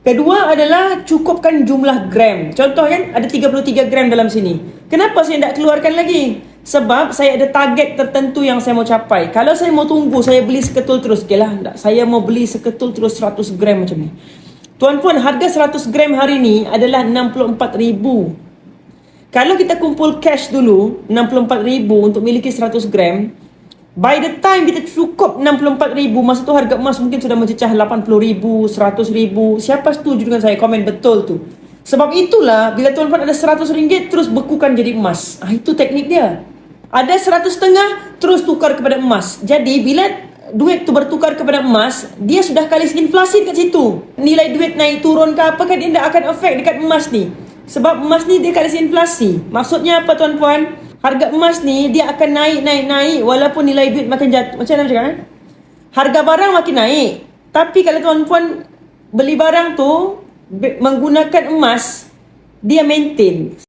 Kedua adalah cukupkan jumlah gram. Contoh kan, ada 33 gram dalam sini. Kenapa saya tak keluarkan lagi? Sebab saya ada target tertentu yang saya mau capai. Kalau saya mau tunggu, saya beli seketul terus. Okay lah, saya mau beli seketul terus 100 gram macam ni. Tuan-puan, harga 100 gram hari ni adalah 64,000. Kalau kita kumpul cash dulu, 64,000 untuk miliki 100 gram, by the time kita cukup 64,000, masa tu harga emas mungkin sudah mencecah 80,000, 100,000. Siapa setuju dengan saya? Komen betul tu. Sebab itulah, bila tuan-puan ada 100 ringgit, terus bekukan jadi emas. Itu teknik dia. Ada 100 setengah, terus tukar kepada emas. Jadi, bila duit tu bertukar kepada emas, dia sudah kali inflasi kat situ. Nilai duit naik turun ke apa kan, dia tak akan efek dekat emas ni. Sebab emas ni dia kali inflasi. Maksudnya apa tuan-puan? Harga emas ni dia akan naik walaupun nilai duit makin jatuh. Macam mana cakap? Harga barang makin naik. Tapi kalau tuan-puan beli barang tu menggunakan emas, dia maintain.